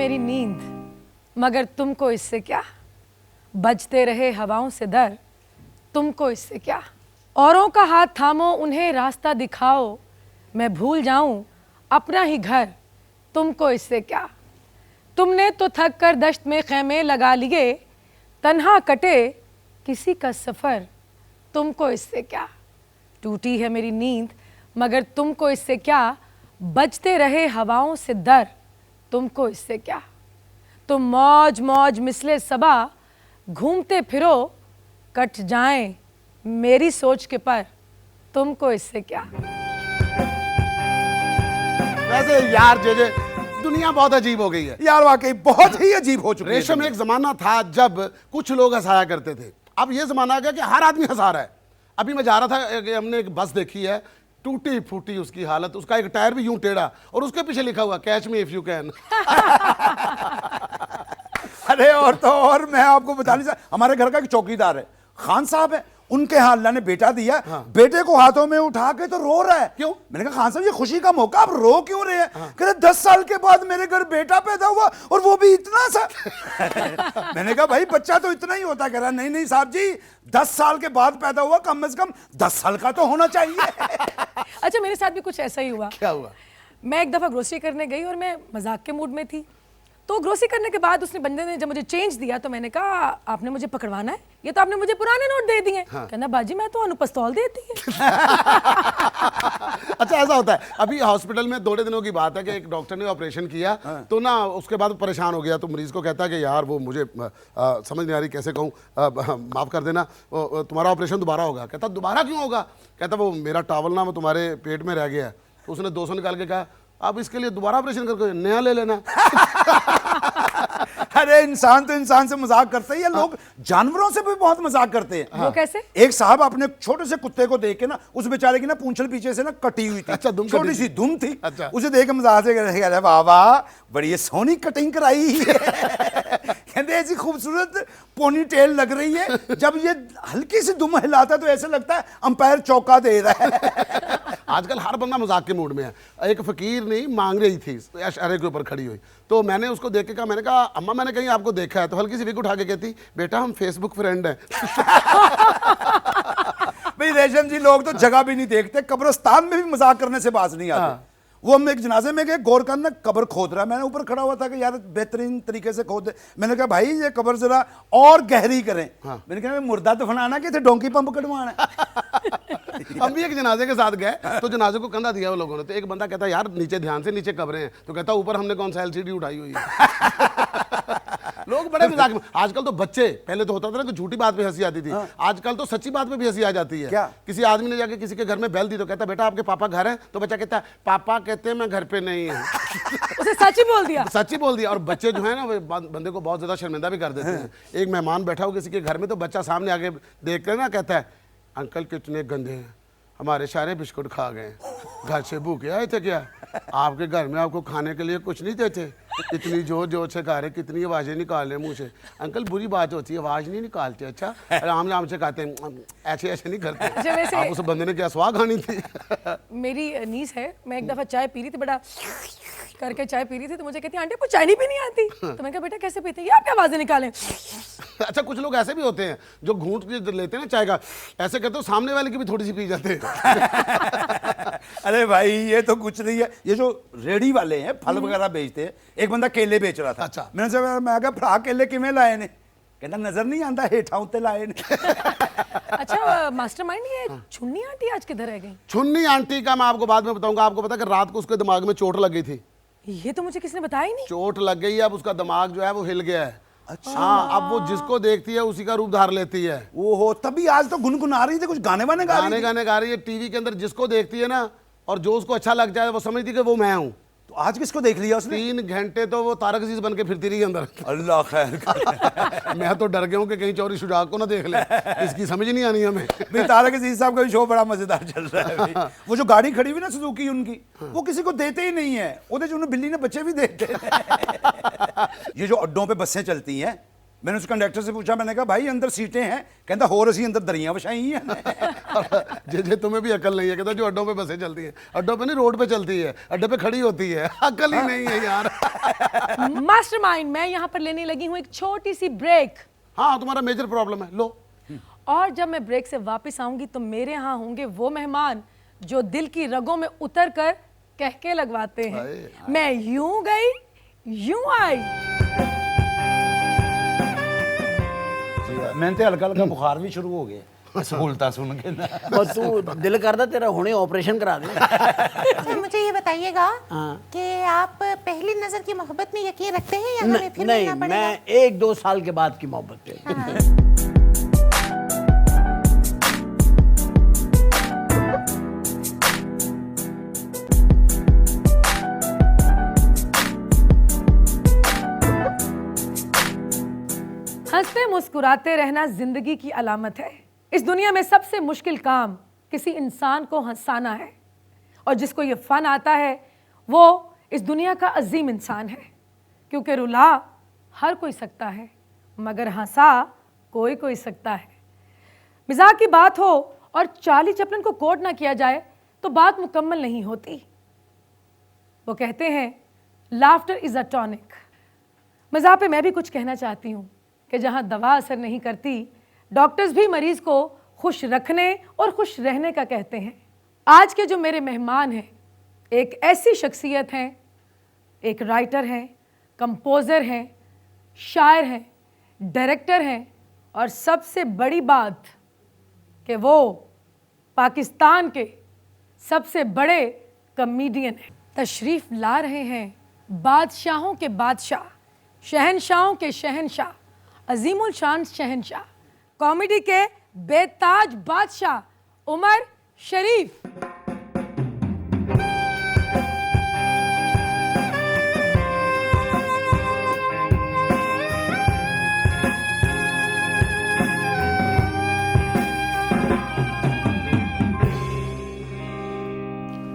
मेरी नींद, मगर तुमको इससे क्या। बजते रहे हवाओं से दर, तुमको इससे क्या। औरों का हाथ थामो, उन्हें रास्ता दिखाओ, मैं भूल जाऊं अपना ही घर, तुमको इससे क्या। तुमने तो थक कर दश्त में खैमे लगा लिए, तन्हा कटे किसी का सफ़र, तुमको इससे क्या। टूटी है मेरी नींद, मगर तुमको इससे क्या। बजते रहे हवाओं से दर, तुमको इससे क्या। तुम मौज मौज मिसले सबा घूमते फिरो, कट जाएं मेरी सोच के पर, तुमको इससे क्या। वैसे यार जे दुनिया बहुत अजीब हो गई है यार, वाकई बहुत ही अजीब हो चुकी है। रेशम, एक जमाना था जब कुछ लोग हंसाया करते थे। अब ये जमाना आ गया कि हर आदमी हंसा रहा है। अभी मैं जा रहा था, हमने एक बस देखी है, टूटी फूटी उसकी हालत, उसका एक टायर भी यूं टेढ़ा और उसके पीछे लिखा हुआ catch me if you can. अरे और तो और मैं आपको बता नहीं सकता, हमारे घर का एक चौकीदार है, खान साहब है, उनके यहाँ अल्लाह ने बेटा दिया। हाँ। बेटे को हाथों में उठा के तो रो रहा है। क्यों? मैंने कहा खान साहब ये खुशी का मौका, आप रो क्यों रहे हैं? कहते 10 साल के बाद मेरे घर बेटा पैदा हुआ और वो भी इतना सा। मैंने कहा भाई बच्चा तो इतना ही होता। कह रहा नहीं नहीं साहब जी, 10 साल के बाद पैदा हुआ, कम से कम 10 साल का तो होना चाहिए। अच्छा, मेरे साथ भी कुछ ऐसा ही हुआ। क्या हुआ? मैं एक दफ़ा ग्रोसरी करने गई और मैं मजाक के मूड में थी। तो ग्रोसरी करने के बाद उसने बंदे ने जब मुझे चेंज दिया तो मैंने कहा आपने मुझे पकड़वाना है, ये तो आपने मुझे पुराने नोट दे दिए। हाँ। कहना बाजी मैं तो अनुपस्तौल देती है। अच्छा, ऐसा होता है। अभी हॉस्पिटल में थोड़े दिनों की बात है कि एक डॉक्टर ने ऑपरेशन किया। हाँ। तो ना उसके बाद परेशान हो गया, तो मरीज को कहता है कि यार वो मुझे समझ नहीं आ रही कैसे कहूँ, माफ़ कर देना, तुम्हारा ऑपरेशन दोबारा होगा। कहता दोबारा क्यों होगा? कहता वो मेरा टॉवल ना वो तुम्हारे पेट में रह गया है। तो उसने 200 निकाल के कहा आप इसके लिए दोबारा ऑपरेशन करके नया ले लेना। अरे इंसान तो इंसान से मजाक करते हैं, या लोग जानवरों से भी बहुत मजाक करते हैं। वो कैसे? एक साहब अपने छोटे से कुत्ते को देख के ना, उस बेचारे की ना पूंछल पीछे से ना कटी हुई थी। अच्छा, छोटी सी दुम थी। अच्छा। उसे देख के मजाक से कह रहे वाह वाह बड़ी सोनी कटिंग कराई है। कहते ऐसी खूबसूरत पोनी टेल लग रही है, जब ये हल्की सी दुम हिलाता है तो ऐसा लगता है अंपायर चौका दे रहा है। आजकल हर बंदा मजाक के मूड में है। एक फकीर नहीं मांग रही थी अशअरे के ऊपर खड़ी हुई, तो मैंने उसको देख के कहा, मैंने कहा अम्मा मैंने कहीं आपको देखा है। तो हल्की सी विग उठा के कहती बेटा हम फेसबुक फ्रेंड हैं। भाई रेशम जी, लोग तो जगह भी नहीं देखते, कब्रिस्तान में भी मजाक करने से बाज नहीं आते। हाँ। वो हम एक जनाजे में गए, गोरकंद में कब्र खोद रहा है, मैंने ऊपर खड़ा हुआ था कि यार बेहतरीन तरीके से खोद दे। मैंने कहा भाई ये कब्र जरा और गहरी करें। हाँ। मैंने कहा मुर्दा तो फनाना कि थे डोंकी पंप कटवाना। हम भी एक जनाजे के साथ गए, तो जनाजे को कंधा दिया वो लोगों ने, तो एक बंदा कहता यार नीचे ध्यान से, नीचे कब्रें हैं। तो कहता ऊपर हमने कौन सा एलसीडी उठाई हुई है। लोग बड़े मजाक में। आजकल तो बच्चे, पहले तो होता था ना कि झूठी बात पे हंसी आती थी। हाँ। आजकल तो सच्ची बात पे भी हंसी आ जाती है। क्या? किसी आदमी ने जाके किसी के घर में बेल दी तो कहता बेटा आपके पापा घर हैं? तो बच्चा कहता है पापा कहते हैं मैं घर पे नहीं हूँ। उसे सच ही बोल दिया। सच ही बोल दिया। और बच्चे जो है ना वो बंदे को बहुत ज्यादा शर्मिंदा भी कर देते हैं। एक मेहमान बैठा हो किसी के घर में, तो बच्चा सामने आगे देख कर ना कहता है अंकल कितने गंदे हैं, हमारे सारे बिस्कुट खा गए, घर से भूखे आए थे क्या? आपके घर में आपको खाने के लिए कुछ नहीं देते? इतनी जोर जोर से खा रहे, कितनी आवाज़ें निकाल रहे मुँह से। अंकल बुरी बात होती है, आवाज़ नहीं निकालते। अच्छा, आराम आराम से खाते हैं, ऐसे ऐसे नहीं करते। अच्छा, आप उस बंदे ने क्या स्वाद खानी थी। मेरी नीस है, मैं एक दफ़ा चाय पी रही थी, बड़ा करके चाय पी रही थी, तो मुझे कहती आंटी आपको चाय नहीं पीनी आती? तो मैंने कहा बेटा कैसे पीते हैं? आप क्या आवाज़ें निकालें। अच्छा, कुछ लोग ऐसे भी होते हैं जो घूंट के लेते हैं ना चाय का, ऐसे कहते हो सामने वाले की भी थोड़ी सी पी जाते हैं। अरे भाई ये तो कुछ नहीं है। ये जो रेडी वाले हैं फल वगैरह बेचते हैं, एक बंदा केले बेच रहा था। अच्छा। मैं कहा भरा केले किमें लाए ने? कहना नजर नहीं आता हेठा उत्ते लाए ने। अच्छा मास्टरमाइंड, ये छुन्नी आंटी आज किधर रह गई? छुन्नी आंटी का मैं आपको बाद में बताऊंगा। आपको पता है कि रात को उसके दिमाग में चोट लग गई थी। ये तो मुझे किसने बताया ही नहीं। चोट लग गई है, अब उसका दिमाग जो है वो हिल गया है। अच्छा। हाँ, अब वो जिसको देखती है उसी का रूप धार लेती है। ओहो, तभी आज तो गुनगुना रही थी, कुछ गाने वाने गा रही है टीवी के अंदर। जिसको देखती है ना और जो उसको अच्छा लग जाए वो समझती है कि वो मैं हूँ। तो आज किसको देख लिया उसने? 3 घंटे तो वो तारक अजीज बन के फिरती रही अंदर। अल्लाह खैर करे। मैं तो डर गया हूँ कि कहीं चौरी शुजाक को ना देख ले, इसकी समझ नहीं आनी हमें। भाई तारक अजीज साहब का भी शो बड़ा मजेदार चल रहा है भाई। वो जो गाड़ी खड़ी हुई ना सुजुकी उनकी, वो किसी को देते ही नहीं है। उधर जो बिल्ली ने बच्चे भी देते हैं। ये जो अड्डों पे बसें चलती हैं, मैंने उस कंडक्टर से पूछा, मैंने कहा भाई अंदर सीटें हैं? कहता होर असी अंदर दरियां विछाई हैं। जे तुम्हें भी अकल नहीं है, कहता जो अड्डों पे बसें चलती हैं, अड्डों पे नहीं रोड पे चलती है, अड्डे पे खड़ी होती है, अकल ही नहीं है यार। मास्टरमाइंड, मैं यहाँ पर लेने लगी हूँ एक छोटी सी ब्रेक। हाँ तुम्हारा मेजर प्रॉब्लम है, लो। और जब मैं ब्रेक से वापस आऊंगी तो मेरे यहाँ होंगे वो मेहमान जो दिल की रगों में उतर कर कह के लगवाते हैं, मैं यूं गई यूं आई। मैंने तो हल्का हल्का बुखार भी शुरू हो गया सहूलता सुन के। बस तू दिल करदा तेरा हुणे ऑपरेशन करा दे। अच्छा मुझे ये बताइएगा कि आप पहली नजर की मोहब्बत में यकीन रखते हैं या हमें फिर नहीं, मिलना पड़ेगा? मैं 1-2 साल के बाद की मोहब्बत पे। हाँ। हंसते मुस्कुराते रहना जिंदगी की अलामत है। इस दुनिया में सबसे मुश्किल काम किसी इंसान को हंसाना है, और जिसको ये फन आता है वो इस दुनिया का अजीम इंसान है, क्योंकि रुला हर कोई सकता है मगर हंसा कोई कोई सकता है। मिजाज की बात हो और चार्ली चैपलिन को कोट ना किया जाए तो बात मुकम्मल नहीं होती। वो कहते हैं लाफ्टर इज अ टॉनिक। मज़ाक पे मैं भी कुछ कहना चाहती हूँ कि जहाँ दवा असर नहीं करती, डॉक्टर्स भी मरीज़ को खुश रखने और खुश रहने का कहते हैं। आज के जो मेरे मेहमान हैं एक ऐसी शख्सियत हैं, एक राइटर हैं, कंपोज़र हैं, शायर हैं, डायरेक्टर हैं, और सबसे बड़ी बात कि वो पाकिस्तान के सबसे बड़े कॉमेडियन हैं। तशरीफ़ ला रहे हैं बादशाहों के बादशाह, शहनशाहों के शहनशाह, अजीमुल शान शहनशाह, कॉमेडी के बेताज बादशाह उमर शरीफ।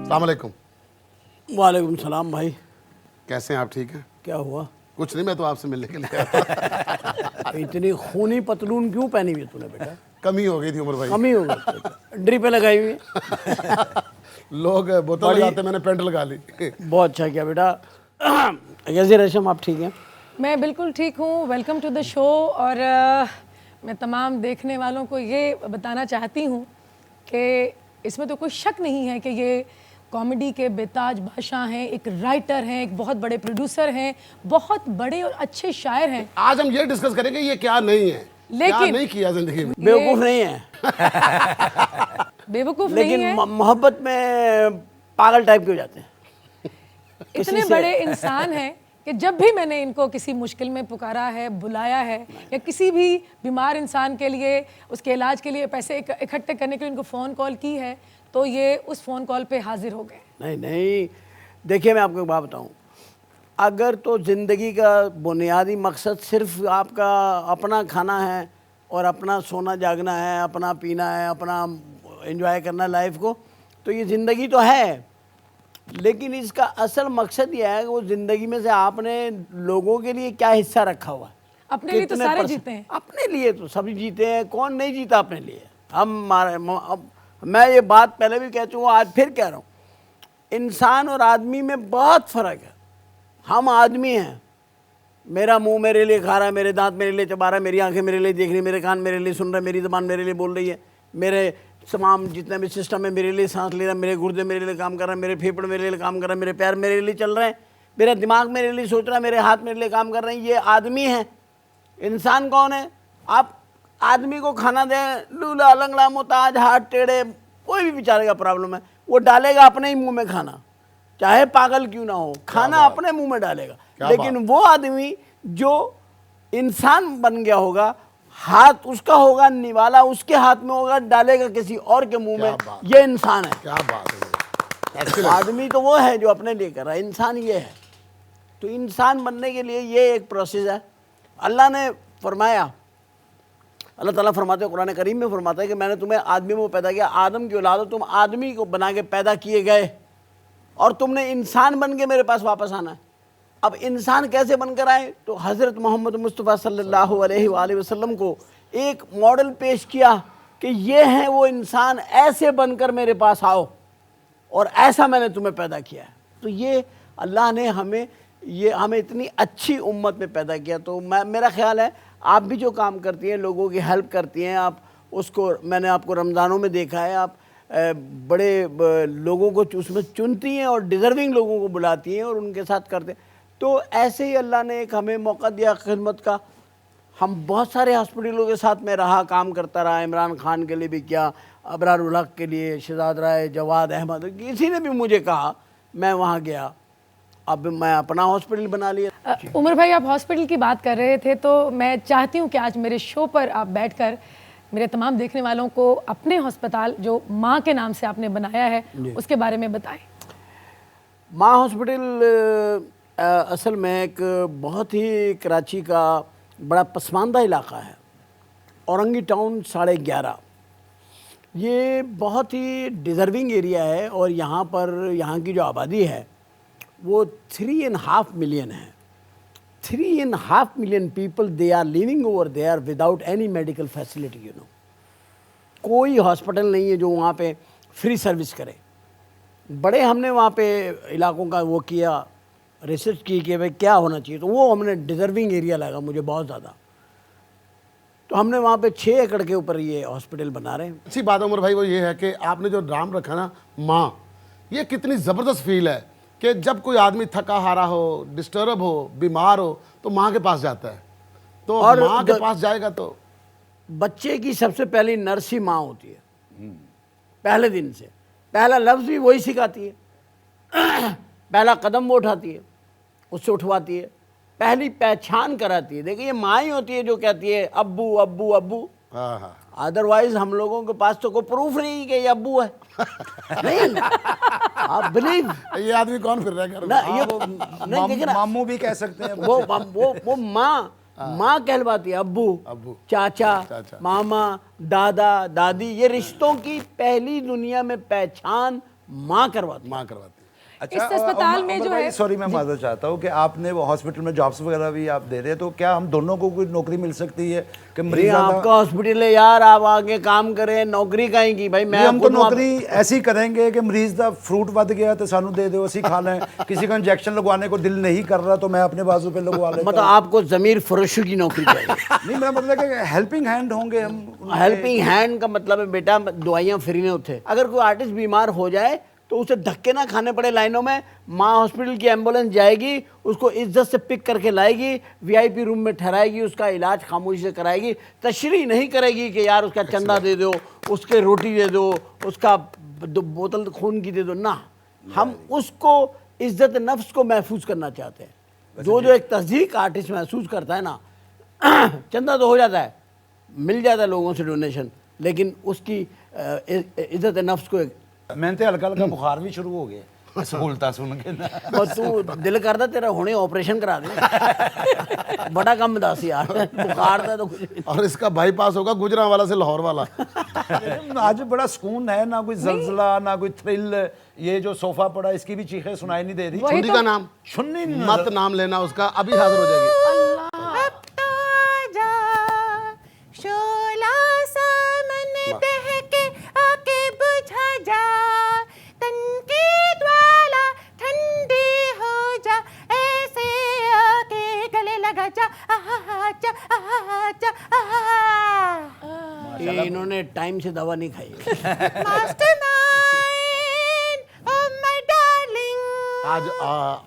अस्सलाम वालेकुम। वालेकुम सलाम भाई। कैसे हैं आप, ठीक हैं? क्या हुआ? कुछ नहीं, मैं तो आपसे मिलने के लिए आया था। इतनी खूनी पतलून क्यों पहनी हुई है तूने बेटा? कमी हो गई थी उमर भाई। कमी हो गई, ड्रिपें लगाई हुई है। लोग बोतल लगाते, मैंने पेंट लगा ली। बहुत अच्छा किया बेटा। कैसे रेशम, आप ठीक हैं? मैं बिल्कुल ठीक हूँ। Welcome to the show. और मैं तमाम देखने वालों को ये बताना चाहती हूँ कि इसमें तो कोई शक नहीं है कि ये कॉमेडी के बेताज बादशाह हैं, एक राइटर हैं, एक बहुत बड़े प्रोड्यूसर हैं, बहुत बड़े और अच्छे शायर हैं। आज हम ये डिस्कस करेंगे ये क्या नहीं है, क्या नहीं किया जिंदगी में। बेवकूफ़ नहीं है, बेवकूफ़ नहीं लेकिन है, मोहब्बत में पागल टाइप के हो जाते हैं। इतने बड़े इंसान हैं कि जब भी मैंने इनको किसी मुश्किल में पुकारा है, बुलाया है, या किसी भी बीमार इंसान के लिए उसके इलाज के लिए पैसे इकट्ठे करने के लिए इनको फ़ोन कॉल की है, तो ये उस फ़ोन कॉल पे हाजिर हो गए। नहीं नहीं, देखिए मैं आपको एक बात बताऊं, अगर तो ज़िंदगी का बुनियादी मकसद सिर्फ आपका अपना खाना है और अपना सोना जागना है, अपना पीना है, अपना एंजॉय करना लाइफ को, तो ये ज़िंदगी तो है, लेकिन इसका असल मकसद ये है कि वो ज़िंदगी में से आपने लोगों के लिए क्या हिस्सा रखा हुआ है। अपने लिए तो कितने सारे परसेंट- जीते हैं। अपने लिए तो सभी जीते हैं, कौन नहीं जीता अपने लिए। अब मैं ये बात पहले भी कह चुका हूँ, आज फिर कह रहा हूँ, इंसान और आदमी में बहुत फ़र्क है। हम आदमी हैं, मेरा मुंह मेरे लिए खा रहा है, मेरे दांत मेरे लिए चबा रहा है, मेरी आंखें मेरे लिए देख रही, मेरे कान मेरे लिए सुन रहे, मेरी ज़बान मेरे लिए बोल रही है, मेरे तमाम जितने भी सिस्टम है मेरे लिए सांस ले रहा है, मेरे गुर्दे मेरे लिए काम कर रहे हैं, मेरे फेफड़े मेरे लिए काम कर रहे हैं, मेरे पैर मेरे लिए चल रहे हैं, मेरा दिमाग मेरे लिए सोच रहा है, मेरे हाथ मेरे लिए काम कर रहे हैं। ये आदमी है। इंसान कौन है? आप आदमी को खाना दें, लूला लंगड़ा मोहताज हाथ टेढ़े, कोई भी बेचारे का प्रॉब्लम है, वो डालेगा अपने ही मुंह में खाना, चाहे पागल क्यों ना हो, खाना अपने मुंह में डालेगा। लेकिन वो आदमी जो इंसान बन गया होगा, हाथ उसका होगा, निवाला उसके हाथ में होगा, डालेगा किसी और के मुंह में, ये इंसान है। क्या बात है। आदमी तो वो है जो अपने लिए कर रहा है, इंसान ये है। तो इंसान बनने के लिए ये एक प्रोसेस है। अल्लाह ने फरमाया, अल्लाह ताला फरमाते हैं, कुरान करीम में फरमाता है कि मैंने तुम्हें आदमी में पैदा किया, आदम की औलाद हो, तुम आदमी को बना के पैदा किए गए और तुमने इंसान बन के मेरे पास वापस आना है। अब इंसान कैसे बनकर आए, तो हज़रत मोहम्मद मुस्तफ़ा सल्लल्लाहु अलैहि वसल्लम को एक मॉडल पेश किया कि ये हैं वो इंसान, ऐसे बनकर मेरे पास आओ और ऐसा मैंने तुम्हें पैदा किया है। तो ये अल्लाह ने हमें इतनी अच्छी उम्मत में पैदा किया। तो मेरा ख्याल है आप भी जो काम करती हैं, लोगों की हेल्प करती हैं, आप उसको, मैंने आपको रमज़ानों में देखा है, आप बड़े लोगों को उसमें चुनती हैं और डिज़र्विंग लोगों को बुलाती हैं और उनके साथ करते हैं। तो ऐसे ही अल्लाह ने एक हमें मौका दिया खिदमत का। हम बहुत सारे हॉस्पिटलों के साथ में रहा, काम करता रहा, इमरान खान के लिए भी किया, अबरारुल हक के लिए, शहजाद राय, जवाद अहमद, किसी ने भी मुझे कहा, मैं वहाँ गया। अब मैं अपना हॉस्पिटल बना लिया। उमर भाई, आप हॉस्पिटल की बात कर रहे थे, तो मैं चाहती हूँ कि आज मेरे शो पर आप बैठकर मेरे तमाम देखने वालों को अपने अस्पताल जो माँ के नाम से आपने बनाया है उसके बारे में बताएं। माँ हॉस्पिटल असल में एक बहुत ही कराची का बड़ा पसमानदा इलाका है, औरंगी टाउन 11:30। ये बहुत ही डिज़र्विंग एरिया है और यहाँ पर यहाँ की जो आबादी है वो 3.5 मिलियन है। 3.5 million people, they are living over there without any medical facility, you know. कोई हॉस्पिटल नहीं है जो वहाँ पे फ्री सर्विस करे। बड़े हमने वहाँ पे इलाकों का वो किया, रिसर्च की कि भाई क्या होना चाहिए, तो वो हमने डिज़र्विंग एरिया लगा मुझे बहुत ज़्यादा। तो हमने वहाँ पे 6 एकड़ के ऊपर ये हॉस्पिटल बना रहे हैं। अच्छी बात उमर भाई वो ये है कि आपने जो नाम रखा ना माँ, ये कितनी ज़बरदस्त फील है कि जब कोई आदमी थका हारा हो, डिस्टर्ब हो, बीमार हो, तो माँ के पास जाता है। तो और माँ के पास जाएगा तो बच्चे की सबसे पहली नर्स ही माँ होती है। पहले दिन से पहला लफ्ज़ भी वही सिखाती है। पहला कदम वो उठाती है, उससे उठवाती है, पहली पहचान कराती है। देखिए, ये माँ ही होती है जो कहती है अब्बू अब्बू अब्बू। हाँ हाँ, अदरवाइज हम लोगों के पास तो कोई प्रूफ नहीं कि ये अब्बू है। नहीं, आप बिलीव ये आदमी कौन फिर रहा है घर में? ना, ये नहीं, देखिए ना, मामू भी कह सकते हैं। वो माँ कहलवाती है, अब्बू, अब्बू, चाचा, चाचा, मामा, दादा, दादी। ये रिश्तों की पहली दुनिया में पहचान माँ करवाती है। माँ करवाती है। इस अस्पताल में जो है, सॉरी मैं माजर चाहता हूँ कि आपने वो हॉस्पिटल में जॉब्स वगैरह भी आप दे रहे हैं, तो क्या हम दोनों को कोई नौकरी मिल सकती है कि मरीज आपका हॉस्पिटल है यार, आप आगे काम करें, नौकरी कहीं की भाई। मैं हम तो नौकरी ऐसी करेंगे कि मरीज का फ्रूट बद गया तो सानू दे दो, असी खा लें। किसी का इंजेक्शन लगवाने को दिल नहीं कर रहा तो मैं अपने बाजू पे लगवा लेता। मतलब आपको ज़मीर फरोशी की नौकरी चाहिए। नहीं, मेरा मतलब है कि हेल्पिंग हैंड होंगे हम। हेल्पिंग हैंड का मतलब है बेटा दवाइयाँ फ्री में होते। अगर कोई आर्टिस्ट बीमार हो जाए तो उसे धक्के ना खाने पड़े लाइनों में। माँ हॉस्पिटल की एम्बुलेंस जाएगी, उसको इज्जत से पिक करके लाएगी, वीआईपी रूम में ठहराएगी, उसका इलाज खामोशी से कराएगी। तशरीह नहीं करेगी कि यार उसका चंदा दे दो, उसके रोटी दे दो, उसका बोतल खून की दे दो ना। हम उसको इज्जत नफ्स को महफूज करना चाहते हैं। जो एक तस्दीक आर्टिस्ट महसूस करता है ना, चंदा तो हो जाता है, मिल जाता है लोगों से डोनेशन, लेकिन उसकी इज्जत नफ्स को मैंने तो हल्का हल्का बुखार भी शुरू हो गया सहूलता सुन के ना। और तू दिल करता तेरा हुणे ऑपरेशन करा दे। बड़ा कम दस यार, बुखार था तो कुछ। और इसका बाईपास होगा गुजरांवाला से लाहौर वाला। आज बड़ा सुकून है, ना कोई जलजला ना कोई थ्रिल। ये जो सोफा पड़ा इसकी भी चीखें सुनाई नहीं दे रही। छुन्नी का नाम सुननी नहीं मत नाम लेना उसका, अभी हाजिर हो जाएगी। अब तो आजा, शोला सा मन दहके आके बुझा जा, तन की ज्वाला ठंडी हो जा, ऐसे आके गले लगा जा, आहा जा, आहा जा, आहा। ये इन्होंने टाइम से दवा नहीं खाई। Mastermind, oh my darling. आज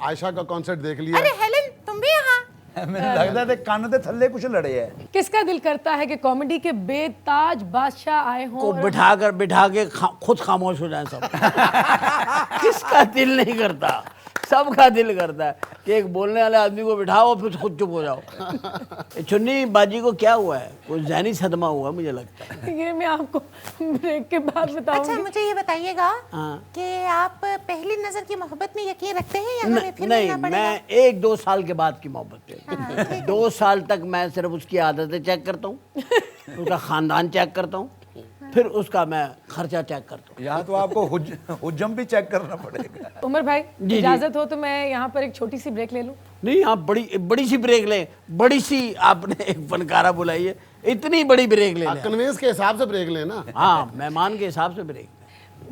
आयशा का कॉन्सर्ट देख लिया। अरे हेलन, तुम भी यहाँ? मैंने लगता है कान दे थल्ले कुछ लड़े है। किसका दिल करता है कि कॉमेडी के बेताज बादशाह आए हों को और बिठा के खुद खामोश हो जाए सब। किसका दिल नहीं करता? सबका दिल करता है कि एक बोलने वाले आदमी को बिठाओ फिर खुद चुप हो जाओ। चुन्नी बाजी को क्या हुआ है? कोई ज़हनी सदमा हुआ मुझे लगता है। ये मैं आपको ब्रेक के बाद बताऊंगी। अच्छा, मुझे ये बताइएगा हाँ। कि आप पहली नजर की मोहब्बत में यकीन रखते हैं या हमें फिर नहीं, मिलना पड़ेगा? मैं 1-2 साल के बाद की मोहब्बत पे 2 साल तक मैं सिर्फ उसकी आदतें चेक करता हूँ, उसका ख़ानदान चेक करता हूँ, फिर उसका मैं खर्चा चेक करता हूँ। यहाँ तो आपको हुज्जम भी चेक करना पड़ेगा। उमर भाई जी। इजाजत हो तो मैं यहाँ पर एक छोटी सी ब्रेक ले लूँ? नहीं, आप बड़ी सी ब्रेक लें, बड़ी सी आपने एक फनकारा बुलाई है, इतनी बड़ी ब्रेक ले लें। कन्वेंस के हिसाब से ब्रेक लेना। हाँ, मेहमान के हिसाब से ब्रेक।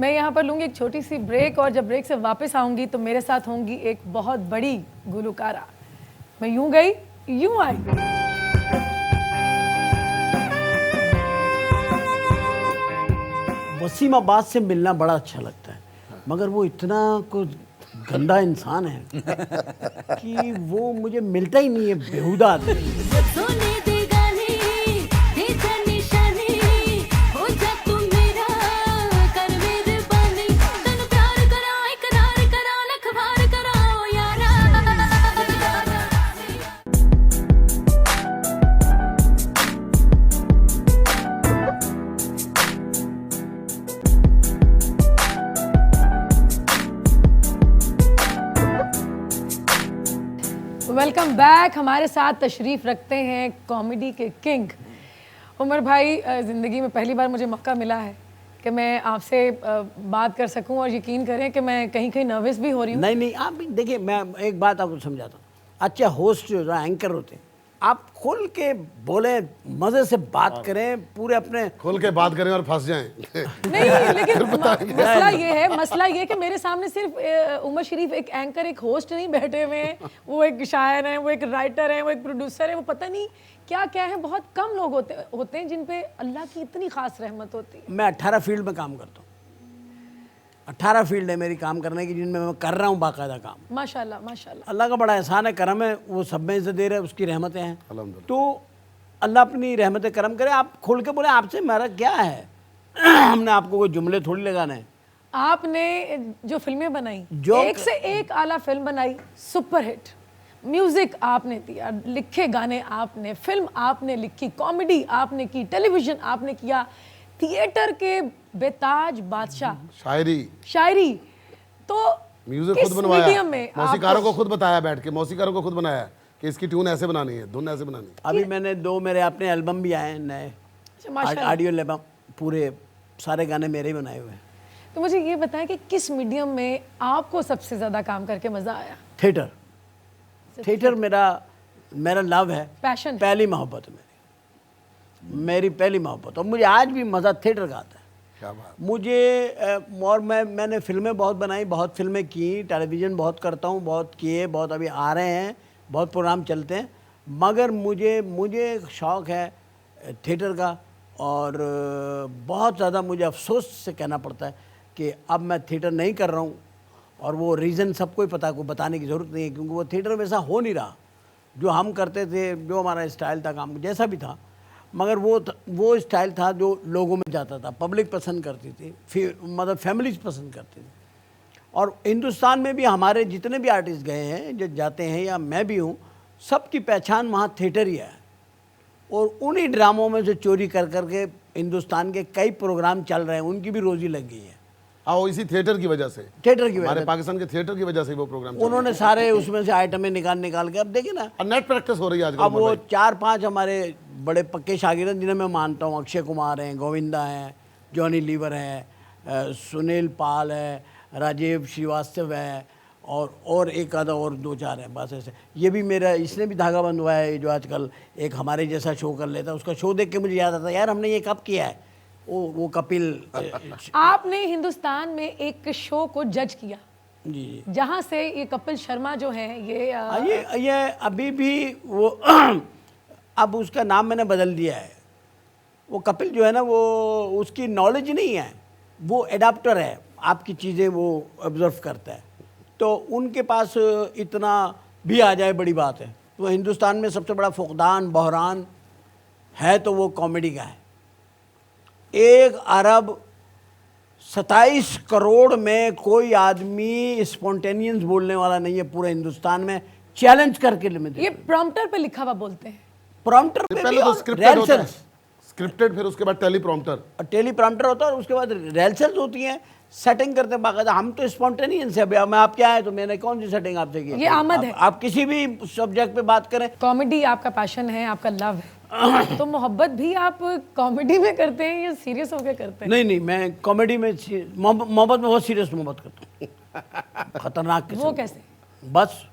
मैं यहाँ पर लूँगी एक छोटी सी ब्रेक, और जब ब्रेक से वापस आऊँगी तो मेरे साथ होंगी एक बहुत बड़ी गुलकारा। मैं यूं गई यूं आई। वसीम अब्बास से मिलना बड़ा अच्छा लगता है, मगर वो इतना कुछ गंदा इंसान है कि वो मुझे मिलता ही नहीं है, बेहुदा आदमी। सोने दे गाने दे जाने शाने हो जा तू मेरा कर मेरे बाने तन प्यार करा इकरार करा लखवार कराओ यारा। Welcome back. हमारे साथ तशरीफ़ रखते हैं कॉमेडी के किंग उमर भाई। ज़िंदगी में पहली बार मुझे मौका मिला है कि मैं आपसे बात कर सकूं, और यकीन करें कि मैं कहीं कहीं नर्वस भी हो रही हूँ। नहीं नहीं, आप देखिए, मैं एक बात आपको समझाता हूँ। अच्छा होस्ट जो एंकर होते हैं, आप खुल के बोले, मज़े से बात करें, पूरे अपने खोल के बात करें और फंस जाएं। नहीं, लेकिन मसला ये है कि मेरे सामने सिर्फ उमर शरीफ एक एंकर, एक होस्ट नहीं बैठे हुए हैं। वो एक शायर हैं, वो एक राइटर हैं, वो एक प्रोड्यूसर है, वो पता नहीं क्या क्या है। बहुत कम लोग होते हैं जिन पे अल्लाह की इतनी खास रहमत होती है। मैं 18 फील्ड में काम करता हूँ। 18 फील्ड है मेरी काम करने की, जिनमें मैं कर रहा हूँ बाकायदा काम। माशाल्लाह माशाल्लाह। अल्लाह का बड़ा एहसान है, करम है, वो सब में इज्जत दे रहे हैं, उसकी रहमतें हैं। अल्हम्दुलिल्लाह। तो अल्लाह अपनी रहमतें करम करे। आप खुल के बोले, आपसे मेरा क्या है? हमने आपको कोई जुमले थोड़ी लगाने हैं। आपने जो फिल्में बनाई, जो एक से एक आला फिल्म बनाई, सुपर हिट। म्यूजिक आपने दिया, लिखे गाने आपने, फिल्म आपने लिखी, कॉमेडी आपने की, टेलीविजन आपने किया, थिएटर के बेताज बादशाह, शायरी। तो म्यूजिक किस खुद बनवाया, मीडियम में मौसीकारों को खुद बताया, बैठ के मौसीकारों को खुद बनाया कि इसकी ट्यून ऐसे बनानी है, धुन ऐसे बनानी है। अभी मैंने 2 मेरे अपने एल्बम भी आए हैं नए, माशाल्लाह। ऑडियो एल्बम, पूरे सारे गाने मेरे ही बनाए हुए हैं। तो मुझे ये बताएं कि किस मीडियम में आपको सबसे ज्यादा काम करके मजा आया? थिएटर। थिएटर मेरा लव है, पैशन, पहली मोहब्बत है मेरी पहली मोहब्बत। और मुझे आज भी मज़ा थिएटर का आता है। क्या बात। मुझे और मैंने फिल्में बहुत बनाई, बहुत फिल्में की, टेलीविज़न बहुत करता हूँ, बहुत किए, बहुत अभी आ रहे हैं, बहुत प्रोग्राम चलते हैं, मगर मुझे शौक़ है थिएटर का। और बहुत ज़्यादा मुझे अफसोस से कहना पड़ता है कि अब मैं थिएटर नहीं कर रहा हूँ, और वो रीज़न सबको ही पता, को बताने की ज़रूरत नहीं है, क्योंकि वो थिएटर वैसा हो नहीं रहा जो हम करते थे, जो हमारा स्टाइल था काम जैसा भी था, मगर वो स्टाइल था जो लोगों में जाता था, पब्लिक पसंद करती थी, फिर मतलब फैमिलीज पसंद करती थी। और हिंदुस्तान में भी हमारे जितने भी आर्टिस्ट गए हैं, जो जाते हैं, या मैं भी हूँ, सबकी पहचान वहाँ थिएटर ही है। और उन्हीं ड्रामों में से चोरी कर करके हिंदुस्तान के कई प्रोग्राम चल रहे हैं, उनकी भी रोज़ी लग गई है। हाँ, इसी थिएटर की वजह से, थिएटर की वजह हमारे से, पाकिस्तान के थिएटर की वजह से वो प्रोग्राम उन्होंने सारे उसमें से आइटमें निकाल के, अब देखिए ना, नेट प्रैक्टिस हो रही है आजकल। अब वो 4-5 हमारे बड़े पक्के शागिर्द हैं, जिन्हें मैं मानता हूँ। अक्षय कुमार हैं, गोविंदा हैं, जॉनी लीवर है, सुनील पाल है, राजीव श्रीवास्तव है, और एक आधा और 2-4 हैं, बस ऐसे। ये भी मेरा, इसने भी धागा बंधवा है, जो आजकल एक हमारे जैसा शो कर लेता है। उसका शो देख के मुझे याद आता है, यार हमने ये कब किया है, वो कपिल। आपने हिंदुस्तान में एक शो को जज किया, जी, जहाँ से ये कपिल शर्मा जो है, ये अभी भी वो अब उसका नाम मैंने बदल दिया है। वो कपिल जो है ना, वो उसकी नॉलेज नहीं है, वो एडाप्टर है, आपकी चीज़ें वो ऑब्जर्व करता है। तो उनके पास इतना भी आ जाए बड़ी बात है। तो हिंदुस्तान में सबसे बड़ा फुकदान, बहरान है तो वो कॉमेडी का है। 1 अरब 27 करोड़ में कोई आदमी स्पॉन्टेनियस बोलने वाला नहीं है पूरे हिंदुस्तान में, चैलेंज करके लिमिट। ये प्रॉम्प्टर पे लिखा हुआ बोलते हैं। प्रॉम्प्टर पे पहले भी तो और स्क्रिप्टेड होता है, rehearsals। स्क्रिप्टेड, फिर उसके बाद टेलीप्रॉम्प्टर। और टेलीप्रॉम्प्टर होता है, और उसके बाद रिहर्सल्स होती हैं, सेटिंग करते हैं बाकायदा। हम तो स्पॉन्टेनियस है, अभी मैं आप क्या है तो मैंने कौन सी सेटिंग आपसे की? ये आमद है। आप किसी भी सब्जेक्ट पे बात करें। कॉमेडी आपका पैशन है, आपका लव है। तो मोहब्बत भी आप कॉमेडी में करते हैं या सीरियस होकर करते हैं? नहीं नहीं, मैं कॉमेडी में मोहब्बत में बहुत सीरियस मोहब्बत करता हूँ, खतरनाक किस्म वो की। कैसे? बस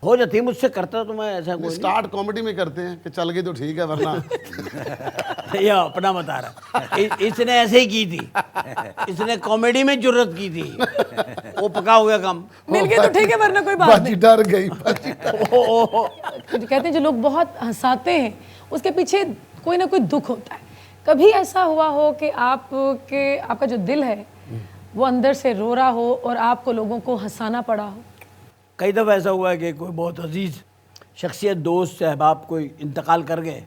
हो जाती है मुझसे, करता तो मैं ऐसा कोई स्टार्ट कॉमेडी में करते हैं कि चल गई तो ठीक है, वरना नहीं। ये अपना बता रहा है। इसने ऐसे ही की थी, इसने कॉमेडी में जुर्रत की थी, वो पका हो गया काम। मिल गए तो ठीक है, वरना कोई बात बाजी डर गई बाजी। नहीं। जो कहते हैं जो लोग बहुत हंसाते हैं उसके पीछे कोई ना कोई दुख होता है। कभी ऐसा हुआ हो कि आपका जो दिल है वो अंदर से रो रहा हो और आपको लोगों को हंसाना पड़ा हो? कई दफ़ा ऐसा हुआ है कि कोई बहुत अजीज़ शख्सियत, दोस्त, अहबाब कोई इंतकाल कर गए,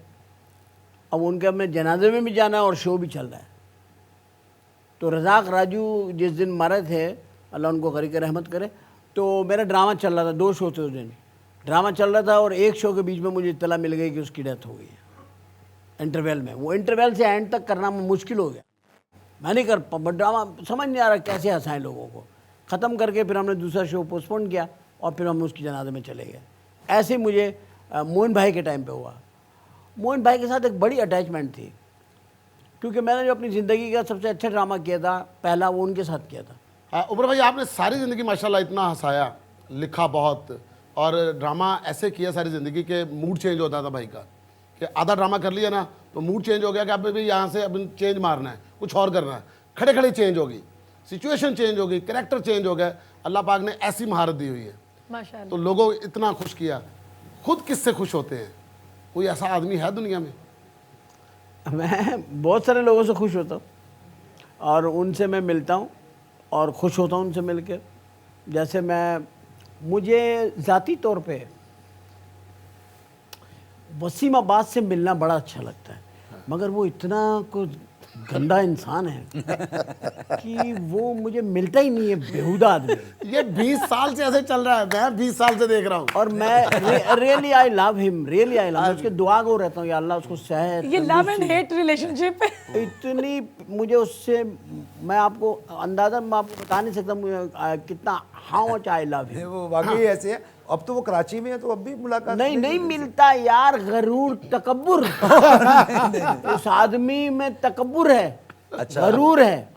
अब उनके अपने जनाजे में भी जाना है और शो भी चल रहा है। तो रज़ाक राजू जिस दिन मरे थे, अल्लाह उनको गरीक रहमत करे, तो मेरा ड्रामा चल रहा था, 2 शो थे उस दिन, ड्रामा चल रहा था और एक शो के बीच में मुझे इत्तला मिल गई कि उसकी डेथ हो गई है इंटरवल में। वो इंटरवल से एंड तक करना मुश्किल हो गया, मैं नहीं कर पा, ड्रामा समझ नहीं आ रहा कैसे हंसाएं लोगों को। ख़त्म करके फिर हमने दूसरा शो पोस्टपोन किया और फिर हम उसकी जनाजे में चले गए। ऐसे मुझे मोहन भाई के टाइम पे हुआ। मोहन भाई के साथ एक बड़ी अटैचमेंट थी, क्योंकि मैंने जो अपनी ज़िंदगी का सबसे अच्छा ड्रामा किया था पहला, वो उनके साथ किया था। हाँ उमर भाई, आपने सारी ज़िंदगी माशाल्लाह इतना हंसाया, लिखा बहुत, और ड्रामा ऐसे किया सारी ज़िंदगी के मूड चेंज होता था भाई का, कि आधा ड्रामा कर लिया ना तो मूड चेंज हो गया कि अब भी यहाँ से अब चेंज मारना है, कुछ और करना है, खड़े खड़े चेंज होगी, सिचुएशन चेंज होगी, कैरेक्टर चेंज हो गया। अल्लाह पाक ने ऐसी महारत दी हुई है, माशाल्लाह। तो लोगों को इतना खुश किया। खुद किससे खुश होते हैं? कोई ऐसा आदमी है दुनिया में? मैं बहुत सारे लोगों से खुश होता हूँ और उनसे मैं मिलता हूँ और खुश होता हूँ उनसे मिलकर। जैसे मुझे ज़ाती तौर पे वसीम अब्बास से मिलना बड़ा अच्छा लगता है, मगर वो इतना कुछ गंदा इंसान है कि वो मुझे मिलता ही नहीं है, बेहुदा आदमी। ये 20 साल से ऐसे चल रहा है, मैं 20 साल से देख रहा हूँ। और मैं really I love him, really I love, उसके दुआ को रहता हूँ, या अल्लाह उसको सेहत, ये लव एंड हेट रिलेशनशिप है। इतनी मुझे उससे, मैं आपको अंदाज़ा मैं आपको बता नहीं सकता मुझे कितना, how much I love him. वो वाकई ऐसे है। अब तो वो कराची में है, तो अब भी मुलाकात नहीं मिलता यार, गरूर, तकब्बुर। उस आदमी में तकब्बुर है, अच्छा। गरूर है।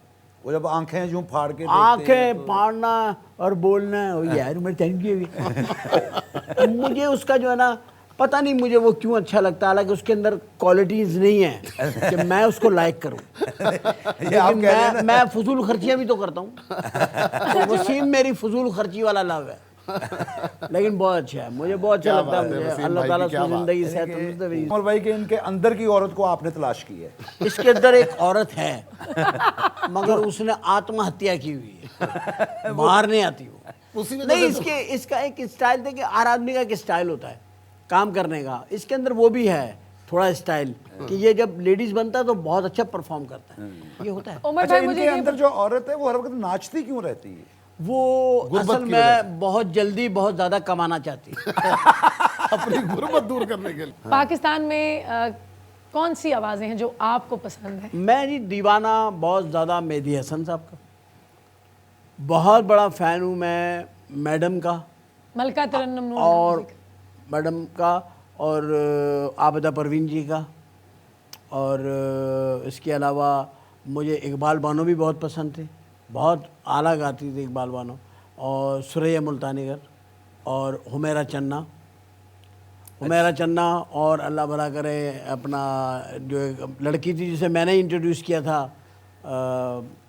वो जब आंखें यूं फाड़ के देखते आंखें फाड़ना और बोलना, ओ यार मैं थैंक यू। मुझे उसका जो है ना, पता नहीं मुझे वो क्यों अच्छा लगता है, हालांकि उसके अंदर क्वालिटीज नहीं है कि मैं उसको लाइक करूं। ये आप कह रहे हैं ना। मैं फजूल खर्चियां भी तो करता हूं, तो वसीम मेरी फजूल खर्ची वाला लव है। लेकिन बहुत अच्छा है, मुझे बहुत अच्छा क्या लगता है। बात है, मुझे वसीम अल्लाह भाई ताला की क्या उसकी बात जिंदगी सेहत तंदुरुस्ती दे। उमर भाई के इनके अंदर की औरत को आपने तलाश की है। इसके अंदर एक औरत है, मगर उसने आत्महत्या की हुई है, बाहर नहीं आती वो। उसी वजह नहीं, से तो- इसका एक स्टाइल था कि हर आदमी का एक स्टाइल होता है काम करने का, इसके अंदर वो भी है थोड़ा स्टाइल, कि ये जब लेडीज बनता है तो बहुत अच्छा परफॉर्म करता है, ये होता है। उमर अच्छा, भाई मुझे इनके ये अंदर जो औरत है वो हर वक्त नाचती क्यों रहती है? वो गुर्बत असल की वजह में बहुत जल्दी बहुत ज़्यादा कमाना चाहती है। अपनी गुर्बत दूर करने के लिए। पाकिस्तान में कौन सी आवाज़ें हैं जो आपको पसंद है? मैं जी दीवाना बहुत ज़्यादा मेहदी हसन साहब का बहुत बड़ा फ़ैन हूँ मैं, मैडम का मलका तरन्नुम नूर और जहां जी मैडम का, और आबिदा परवीन जी का, और इसके अलावा मुझे इकबाल बानो भी बहुत पसंद थे, बहुत आला गाती थी इकबाल बानो, और सुरैया मुल्तानीगर और हुमैरा चन्ना। हुमैरा चन्ना और अल्लाह भला करे अपना जो एक लड़की थी जिसे मैंने इंट्रोड्यूस किया था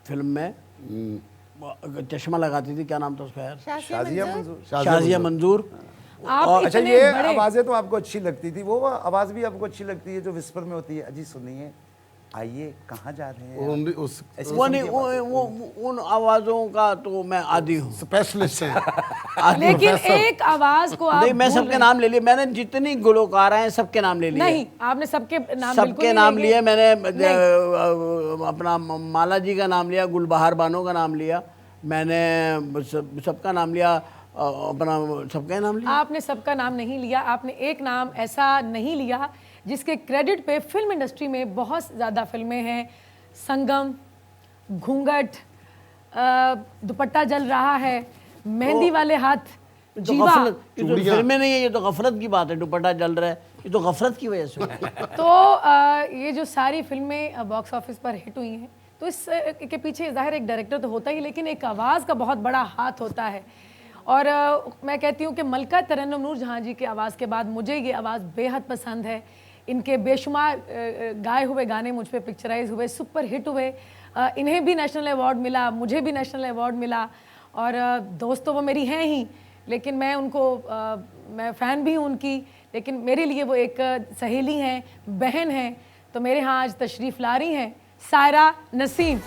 फिल्म में, चश्मा लगाती थी, क्या नाम था उसका यार? शाजिया मंजूर। शाजिया मंजूर। आप अच्छा, इतने ये बड़े आवाजें तो आपको अच्छी लगती थी, वो आवाज भी आपको अच्छी लगती है जो विस्पर में होती है, अजी सुनिए आइए कहाँ जा रहे हैं? वो नहीं, वो उन आवाज़ों का तो मैं आदी हूँ, स्पेशलिस्ट हैं। लेकिन एक आवाज को आप नहीं, मैं भूल सबके रहे नाम ले लिए, मैंने जितनी गुलकार हैं सबके नाम ले हैं। लिए। नहीं, आपने सबके नाम बिल्कुल सबके नहीं नाम लेंगे। लिए मैंने, अपना माला जी का नाम लिया, गुलबहार बानो का नाम लिया मैंने, सबका नाम लिया, अपना सबका नाम लिया। आपने सबका नाम नहीं लिया, आपने एक नाम ऐसा नहीं लिया जिसके क्रेडिट पे फिल्म इंडस्ट्री में बहुत ज़्यादा फिल्में हैं, संगम, घूंघट, दुपट्टा जल रहा है, मेहंदी वाले हाथ, तो जीवा। गफलत, ये तो फिल्में नहीं है, ये तो गफलत की बात है। दुपट्टा जल रहा है, ये तो गफलत की वजह से हुआ है। तो ये जो सारी फिल्में बॉक्स ऑफिस पर हिट हुई हैं, तो इस के पीछे ज़ाहिर एक डायरेक्टर तो होता ही, लेकिन एक आवाज़ का बहुत बड़ा हाथ होता है। और मैं कहती हूँ कि मलका तरन्नुम नूरजहां जी की आवाज़ के बाद मुझे ये आवाज़ बेहद पसंद है। इनके बेशुमार गाए हुए गाने मुझ पे पिक्चराइज हुए, सुपर हिट हुए। इन्हें भी नेशनल अवार्ड मिला, मुझे भी नेशनल अवार्ड मिला। और दोस्त तो वो मेरी हैं ही, लेकिन मैं उनको मैं फ़ैन भी हूँ उनकी, लेकिन मेरे लिए वो एक सहेली हैं, बहन हैं। तो मेरे यहाँ आज तशरीफ़ ला रही हैं सायरा नसीम।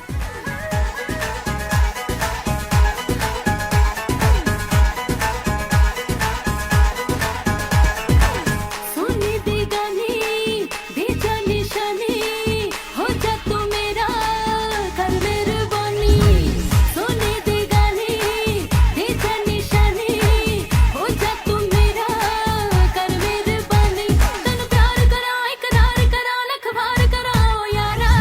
सोने दे गाने दे जा निशाने हो जा तू मेरा कर मेहरबानी सोने दे गाने दे जा निशाने हो जा तू मेरा कर मेहरबानी तन प्यार करा इकरार करा लखवार करा यारा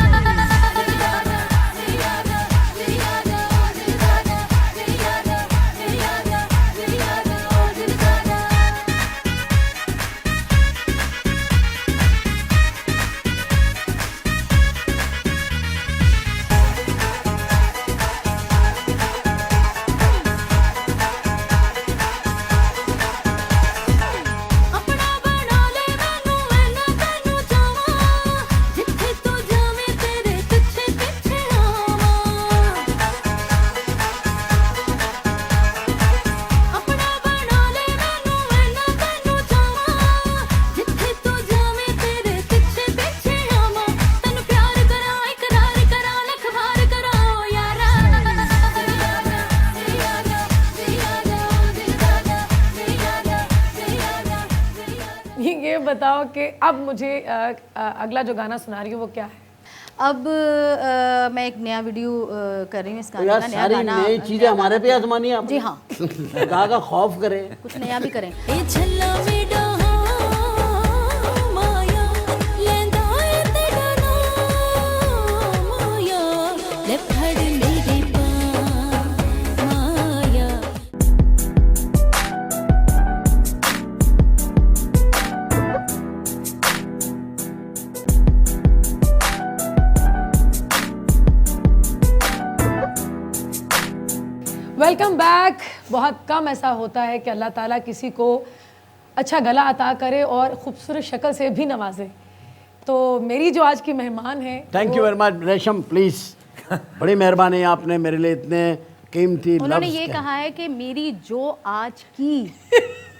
अपना बना ले मैनू मैं तैनू चाहां जिथे तू जावे तेरे पिछे पिछे आवां अपना बना ले मैनू मैं तैनू चाहां जिथे तू जावे तेरे पिछे पिछे आवां तैनू प्यार करा इकरार करा लखवार करा यारा ये बताओ कि अब मुझे अगला जो गाना सुना रही हो वो क्या है? अब मैं एक नया वीडियो कर रही हूँ इस तो गाने यार का। नया सारी गाना नई चीजें हमारे पे आजमानी है जी हाँ, कहा का खौफ करे। कुछ नया भी करें। ए झल्ला मेरा माया लेंदा ए तेरा नाम माया ले फड़ मेरी बांह माया वेलकम बैक। बहुत कम ऐसा होता है कि अल्लाह ताला किसी को अच्छा गला अता करे और खूबसूरत शक्ल से भी नवाजे। तो मेरी जो आज की मेहमान है, थैंक यू वेरी मच रेशम, प्लीज बड़ी मेहरबानी आपने मेरे लिए इतने कीमती उन्होंने लफ्ज़ ये कहे। कहा है कि मेरी जो आज की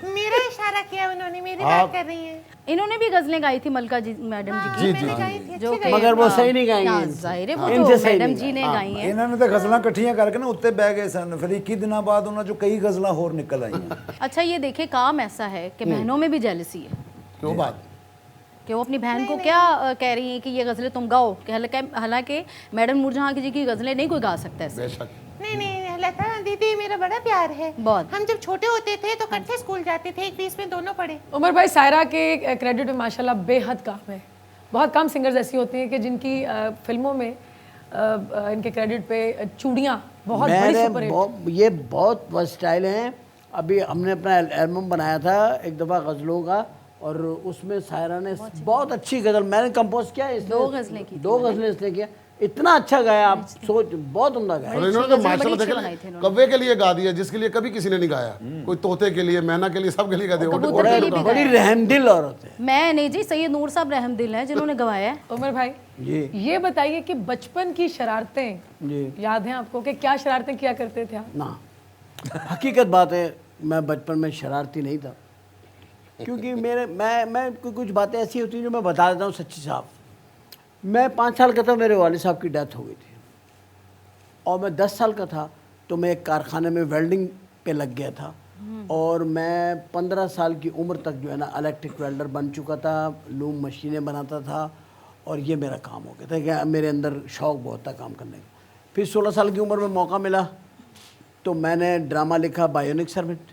मेरा इशारा किया उन्होंने, मेरी बात कर रही हैं। इन्होंने भी गजलें गाई थी मलका जी मैडम जी की, मैंने गाई थी, जो अच्छी कि- मगर वो सही नहीं गाएंगे। हाँ, जाहिर है वो इनसे तो सही मैडम नहीं जी ने गाई हैं। ਇਹਨਾਂ ਨੇ ਤਾਂ ਗਜ਼ਲਾਂ ਇਕੱਠੀਆਂ ਕਰਕੇ ਨਾ ਉੱਤੇ ਬਹਿ ਗਏ ਸਨ, ਫਿਰ 21 ਦਿਨਾਂ ਬਾਅਦ ਉਹਨਾਂ ਚੋਂ ਕਈ ਗਜ਼ਲਾਂ ਹੋਰ ਨਿਕਲ ਆਈਆਂ। अच्छा ये देखिए, काम ऐसा है कि बहनों में भी जेलसी है क्यों बात? कि वो अपनी बहन को क्या कह रही हैं कि ये गज़लें तुम गाओ, कि हालांकि मैडम नूरजहां जी की गज़लें नहीं कोई गा सकता ऐसे। बेशक। नहीं नहीं लता दीदी मेरा बड़ा प्यार है बहुत। हम जब छोटे होते थे तो इकट्ठे स्कूल जाते थे, एक बीच में दोनों पढ़े। उमर भाई सायरा के क्रेडिट में माशाल्लाह बेहद काम है। बहुत कम सिंगर्स ऐसी होती हैं कि जिनकी फिल्मों में इनके क्रेडिट पे चूड़ियाँ बहुत बड़ी मेरे सुपर हिट। ये बहुत वर्सटाइल हैं। अभी हमने अपना एल्बम बनाया था एक दफ़ा गज़लों का, और उसमें सायरा ने बहुत अच्छी गज़ल मैंने कंपोज किया। इसने 2 गज़लें की थी 2 गज़लें इसने किया, इतना अच्छा गाया। आप सोच, बहुत उमदा गाया। और इन्होंने तो गज़लें माशाल्लाह बड़ी देखा अच्छी बनाई थी ना, इन्होंने। कव्वे के लिए गा दिया जिसके लिए कभी किसी ने नहीं गाया। कोई तोते के लिए, मैना के लिए, सबके लिए गा दिया। कबूतर के लिए भी बड़ी गाया। रहमदिल औरत है। मैं नहीं जी, सैयद नूर साहब रहमदिल हैं जिन्होंने गवाया है। उमर भाई जी ये बताइए कि बचपन की शरारतें जी याद हैं आपको कि क्या शरारतें किया करते थे आप? ना, हकीकत बात है, मैं बचपन में शरारती नहीं था, क्योंकि मेरे मैं कुछ बातें ऐसी होती हैं जो मैं बता देता हूँ सच्ची साफ। मैं 5 साल का था, मेरे वालिद साहब की डेथ हो गई थी, और मैं 10 साल का था तो मैं एक कारखाने में वेल्डिंग पे लग गया था, और मैं 15 साल की उम्र तक जो है ना इलेक्ट्रिक वेल्डर बन चुका था, लूम मशीनें बनाता था, और ये मेरा काम हो गया था कि मेरे अंदर शौक़ बहुत था काम करने का। फिर 16 साल की उम्र में मौका मिला तो मैंने ड्रामा लिखा बायोनिक सर्वेंट।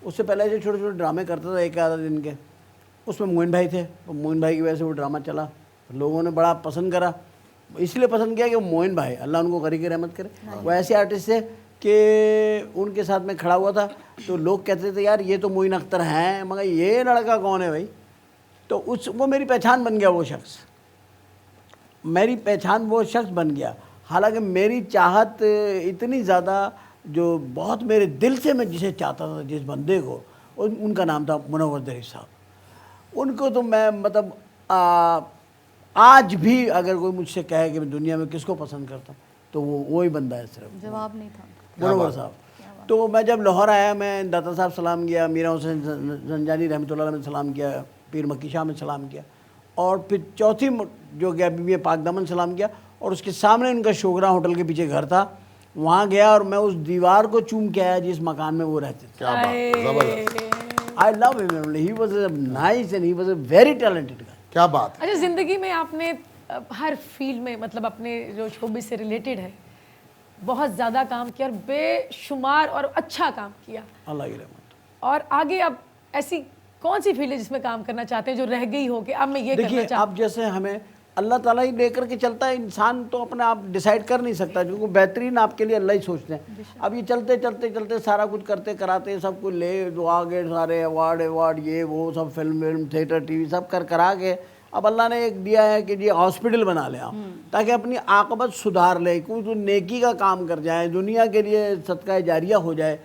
उससे पहले जो छोटे छोटे ड्रामे करता था एक आधा दिन के, उसमें मोइन भाई थे, तो मोइन भाई की वजह से वो ड्रामा चला, लोगों ने बड़ा पसंद करा। इसलिए पसंद किया कि वो मोइन भाई, अल्लाह उनको गरी की रहमत करे, वो ऐसे आर्टिस्ट थे कि उनके साथ मैं खड़ा हुआ था तो लोग कहते थे यार ये तो मोइन अख्तर हैं, मगर ये लड़का कौन है भाई। तो वो मेरी पहचान बन गया, वो शख्स मेरी पहचान वो शख्स बन गया। हालांकि मेरी चाहत इतनी ज़्यादा, जो बहुत मेरे दिल से मैं जिसे चाहता था, जिस बंदे को, उनका नाम था मुनव्वर दरीफ साहब। उनको तो मैं मतलब आज भी अगर कोई मुझसे कहे कि मैं दुनिया में किसको पसंद करता हूँ तो वो ही बंदा है, सिर्फ जवाब नहीं था। मुनव्वर साहब। तो मैं जब लाहौर आया, मैं दाता साहब सलाम किया, मीरा हुसैन जंजानी रहमतुल्लाह अलैह में सलाम किया, पीर मक्की शाह में सलाम किया, और फिर चौथी जो गया बीबी पाक दामन सलाम किया, और उसके सामने उनका शोगरा होटल के पीछे घर था, वहाँ गया और मैं उस दीवार को चूम के आया जिस मकान में वो रहते थे। क्या बात, जबरदस्त। I love him, he was nice and he was a very talented guy. क्या बात है। अच्छा, ज़िंदगी में आपने हर फील्ड में, मतलब अपने जो शोबिस से रिलेटेड है, बहुत ज़्यादा काम किया और बेशुमार और अच्छा काम किया। अल्लाह की रहमत। और आगे अब ऐसी कौन सी फील्ड है जिसमें काम करना चाहते हैं जो रह गई हो कि अब मैं ये करना देखिए, चाहता अब जैसे हमें अल्लाह ताला ही लेकर के चलता है, इंसान तो अपने आप डिसाइड कर नहीं सकता, क्योंकि बेहतरीन आपके लिए अल्लाह ही सोचते हैं। अब ये चलते चलते चलते सारा कुछ करते कराते सब कुछ ले जो आगे सारे अवार्ड ये वो सब फिल्म थिएटर टीवी सब करा के अब अल्लाह ने एक दिया है कि ये हॉस्पिटल बना ले आप, ताकि अपनी आकबत सुधार ले, कोई तो नेकी का काम कर जाए, दुनिया के लिए सदका जारिया हो जाए,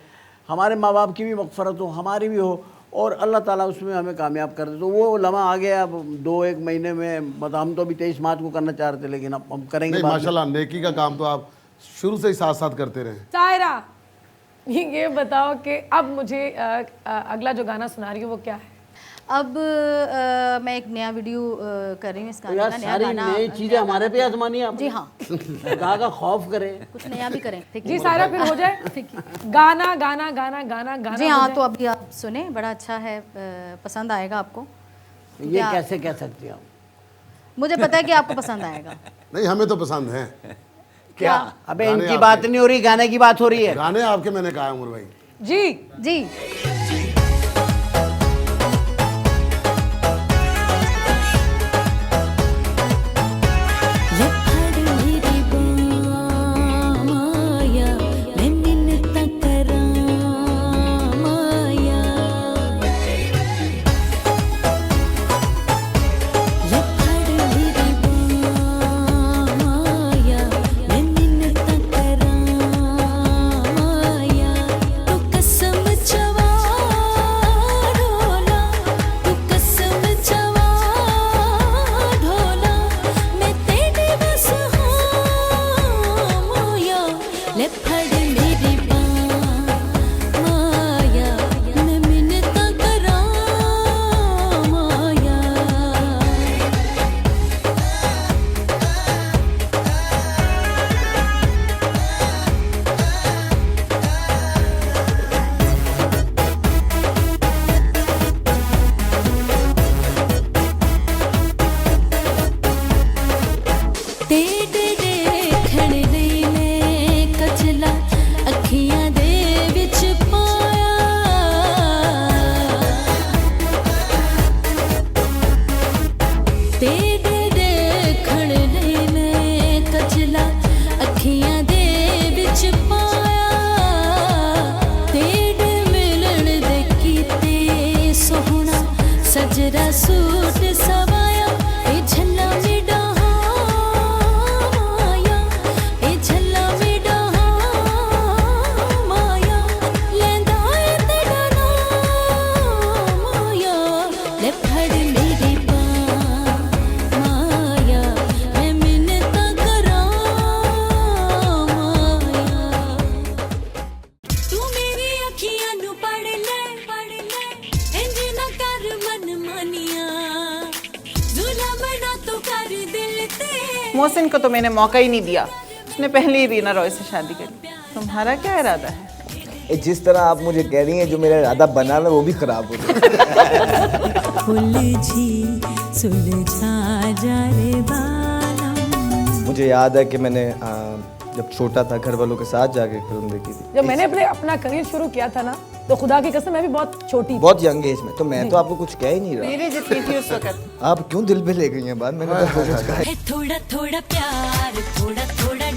हमारे माँ बाप की भी मग़फ़रत हो, हमारी भी हो, और अल्लाह ताला उसमें हमें कामयाब कर दे। तो वो लम्हा आ गया। अब 2-1 महीने में, मतलब हम तो अभी 23 मार्च को करना चाह रहे थे, लेकिन अब हम करेंगे। नहीं, माशाल्लाह, नेकी का काम तो आप शुरू से ही साथ साथ करते रहे। सायरा, ये बताओ कि अब मुझे अगला जो गाना सुना रही हो वो क्या है? अब मैं एक नया वीडियो कर रही हूँ इस गाने यार का। नया सारी गाना, नई चीज़ें हमारे पे आजमानी है। जी हाँ, खुदा का खौफ करें। कुछ नया भी करें। ठीक जी है सायरा, फिर हो जाए गाना गाना गाना गाना गाना। जी हाँ, तो अभी आप सुने, बड़ा अच्छा है, पसंद आएगा आपको। ये कैसे कह सकते हैं आप? मुझे पता है कि आपको पसंद आएगा। नहीं, हमें तो पसंद है। क्या? अबे गाने इनकी आपके। बात नहीं हो रही, गाने की बात हो रही है। गाने आपके मैंने कहा उमर भाई। जी सजरा सूट सवाया ए झल्ला में डहा माया, ए झल्ला में डहा माया, लेंदा ए तेरा नाम माया, ले फड़ मेरी बांह माया, मैं मिन्नता करा माया। तू मेरी अखियां नू पढ़ ले इंज ना कर मन मानिया, जुला बना तो कर दिल ते। मोहसिन को तो मैंने मौका ही नहीं दिया, उसने पहले ही रीना रॉय से शादी करी। तुम्हारा क्या इरादा है? जिस तरह आप मुझे कह रही हैं, जो मेरा इरादा बना ना वो भी खराब हो गया। उलझी सुलझा जा रे बालम। मुझे याद है कि मैंने जब छोटा था घर वालों के साथ जाके फिल्म देखी थी। जब मैंने अपना करियर शुरू किया था ना, तो खुदा की कसम मैं भी बहुत छोटी थी। बहुत यंग एज में, तो मैं तो आपको कुछ कह ही नहीं रहा। मेरे जितनी थी उस वक्त। आप क्यों दिल पे ले गई हैं बात? मैंने तो कुछ कहा। थोड़ा थोड़ा प्यार, थोड़ा थोड़ा